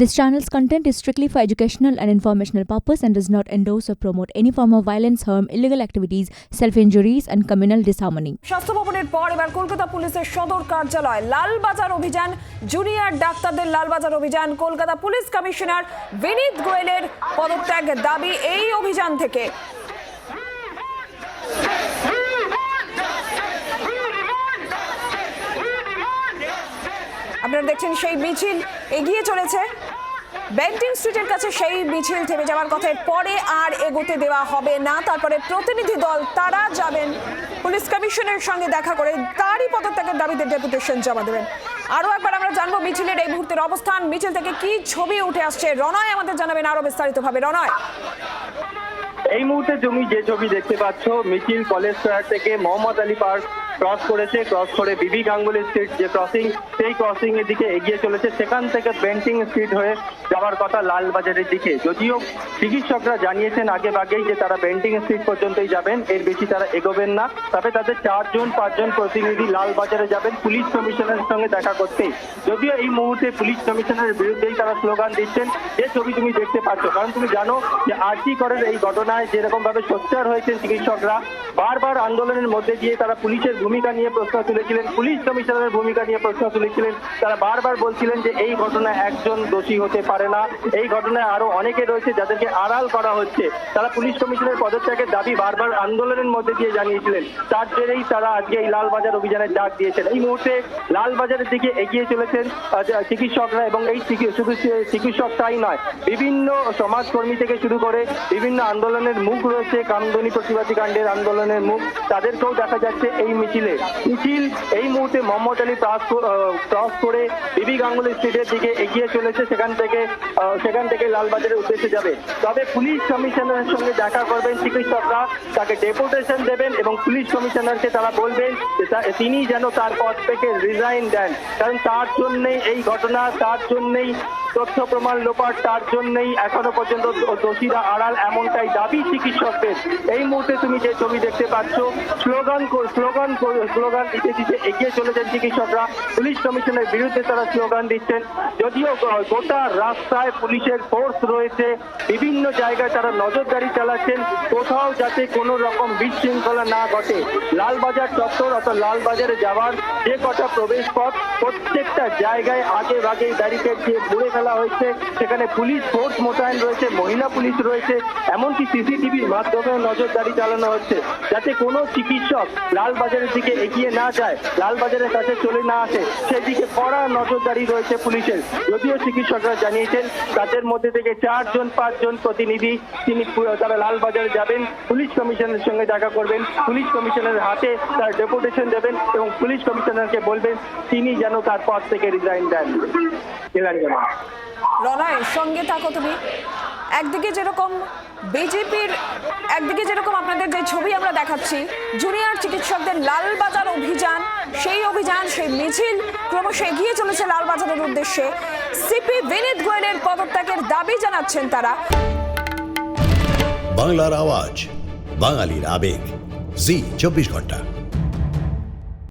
This channel's content is strictly for educational and informational purpose and does not endorse or promote any form of violence, harm, illegal activities, self-injuries and communal disharmony. স্বাস্থ্য ভবনের পর এবার কলকাতা পুলিশের সদর কার্যালয় লালবাজার অভিযান, junior ডাক্তারদের লালবাজার অভিযান। কলকাতা পুলিশ কমিশনার বিনীত গোয়েলের পদত্যাগ দাবি এই অভিযান থেকে। আপনারা দেখছেন সেই মিছিল এগিয়ে চলেছে বেন্টিং স্ট্রিটের কাছে। সেই মিছিল থেমে যাওয়ার কথা, পরে আর এগোতে দেওয়া হবে না। তারপরে প্রতিনিধি দল তারা যাবেন পুলিশ কমিশনের সঙ্গে দেখা করে তারই পদত্যাগের দাবিতে ডেপুটেশন জমা দেবেন। আরো একবার আমরা জানবো মিছিলের এই মুহূর্তের অবস্থান, মিছিল থেকে কি ছবি উঠে আসছে। রনয় আমাদের জানাবেন আরো বিস্তারিতভাবে। রনয়, এই মুহূর্তে তুমি যে ছবি দেখতে পাচ্ছ, মিছিল কলেজ স্কয়ার থেকে মোহাম্মদ আলী পার্ক ক্রস করেছে, ক্রস করে বিবি গাঙ্গুলি স্ট্রিট যে ক্রসিং, সেই ক্রসিং এর দিকে এগিয়ে চলেছে। সেখান থেকে বেন্টিং স্ট্রিট হয়ে যাওয়ার কথা লালবাজারের দিকে। যদিও চিকিৎসকরা জানিয়েছেন আগে ভাগেই যে তারা বেন্টিং স্ট্রিট পর্যন্তই যাবেন, এর বেশি তারা এগোবেন না। তবে তাদের 4-5জন প্রতিনিধি লালবাজারে যাবেন পুলিশ কমিশনারের সঙ্গে দেখা করতে। যদিও এই মুহূর্তে পুলিশ কমিশনারের বিরুদ্ধেই তারা স্লোগান দিচ্ছেন, যে ছবি তুমি দেখতে পাচ্ছ। কারণ তুমি জানো যে আরজি করের এই ঘটনায় যেরকম ভাবে সোচ্চার হয়েছেন চিকিৎসকরা, বারবার আন্দোলনের মধ্যে দিয়ে তারা পুলিশের ভূমিকা নিয়ে প্রশ্ন তুলেছিলেন, পুলিশ কমিশনারের ভূমিকা নিয়ে প্রশ্ন তুলেছিলেন। তারা বারবার বলছিলেন যে এই ঘটনায় একজন দোষী হতে পারে না, এই ঘটনায় আরো অনেকে রয়েছে যাদেরকে আড়াল করা হচ্ছে। তারা পুলিশ কমিশনের পদত্যাগের দাবি বারবার আন্দোলনের মধ্যে দিয়ে জানিয়েছিলেন। তার জেরেই তারা আজকে এই লালবাজার অভিযানের ডাক দিয়েছেন। এই মুহূর্তে লালবাজারের দিকে এগিয়ে চলেছেন চিকিৎসকরা, এবং এই শুধু চিকিৎসক তাই নয়, বিভিন্ন সমাজকর্মী থেকে শুরু করে বিভিন্ন আন্দোলনের মুখ রয়েছে, কামদুনি প্রতিবাদী কাণ্ডের আন্দোলনের মুখ, তাদেরকেও দেখা যাচ্ছে এই মিছিল এই মুহূর্তে মোহাম্মদ আলী ক্রস করে বিবি গাঙ্গুলি স্ট্রিটের দিকে এগিয়ে চলেছে। সেখান থেকে লালবাজারের উদ্দেশ্যে যাবে। তবে পুলিশ কমিশনারের সঙ্গে দেখা করবেন চিকিৎসকরা, তাকে ডেপুটেশন দেবেন এবং পুলিশ কমিশনারকে তারা বলবেন যে তিনি যেন তার পদ থেকে রিজাইন দেন। কারণ তার জন্যই এই ঘটনা, তার জন্যই তথ্য প্রমাণ লোপাট, তার জন্যই এখনো পর্যন্ত দোষীরা আড়াল, এমনটাই দাবি চিকিৎসকদের। এই মুহূর্তে তুমি যে ছবি দেখতে পাচ্ছ, স্লোগান দিতে এগিয়ে চলেছেন চিকিৎসকরা। পুলিশ কমিশনের বিরুদ্ধে তারা স্লোগান দিচ্ছেন। যদিও গোটা রাস্তায় পুলিশের ফোর্স রয়েছে, বিভিন্ন জায়গায় তারা নজরদারি চালাচ্ছেন, কোথাও যাতে কোনো রকম বিশৃঙ্খলা না ঘটে। লালবাজার চত্বর অর্থাৎ লালবাজারে যাওয়ার যে কটা প্রবেশ পথ, প্রত্যেকটা জায়গায় আগে ভাগেই ব্যারিকেড দিয়ে ঘুরে ফেলা হয়েছে। সেখানে পুলিশ ফোর্স মোতায়েন রয়েছে, মহিলা পুলিশ রয়েছে, এমনকি সিসিটিভির মাধ্যমে নজরদারি চালানো হচ্ছে যাতে কোনো চিকিৎসক লালবাজারের দিকে এগিয়ে না যায়, লালবাজারের কাছে চলে না আসে, সেদিকে কড়া নজরদারি রয়েছে পুলিশের। যদিও চিকিৎসকরা জানিয়েছেন তাদের মধ্যে থেকে 4-5জন প্রতিনিধি তারা লালবাজারে যাবেন, পুলিশ কমিশনারের সঙ্গে দেখা করবেন, পুলিশ কমিশনারের হাতে তারা ডেপুটেশন দেবেন এবং পুলিশ কমিশনারকে বলবেন তিনি যেন তার পদ থেকে রিজাইন দেন। রনয়, সঙ্গে থাকো তুমি। একদিকে যেরকম বিজেপির, একদিকে যেরকম আপনাদের যে ছবি আমরা দেখাচ্ছি, জুনিয়র চিকিৎসকদের লালবাজার অভিযান, সেই মিছিল ক্রমশ এগিয়ে চলেছে লালবাজারের উদ্দেশ্যে। সিপি বিনীত গোয়েলের পদত্যাগের দাবি জানাচ্ছেন তারা। বাংলার আওয়াজ, বাঙালির আবেগ, জি 24 ঘন্টা।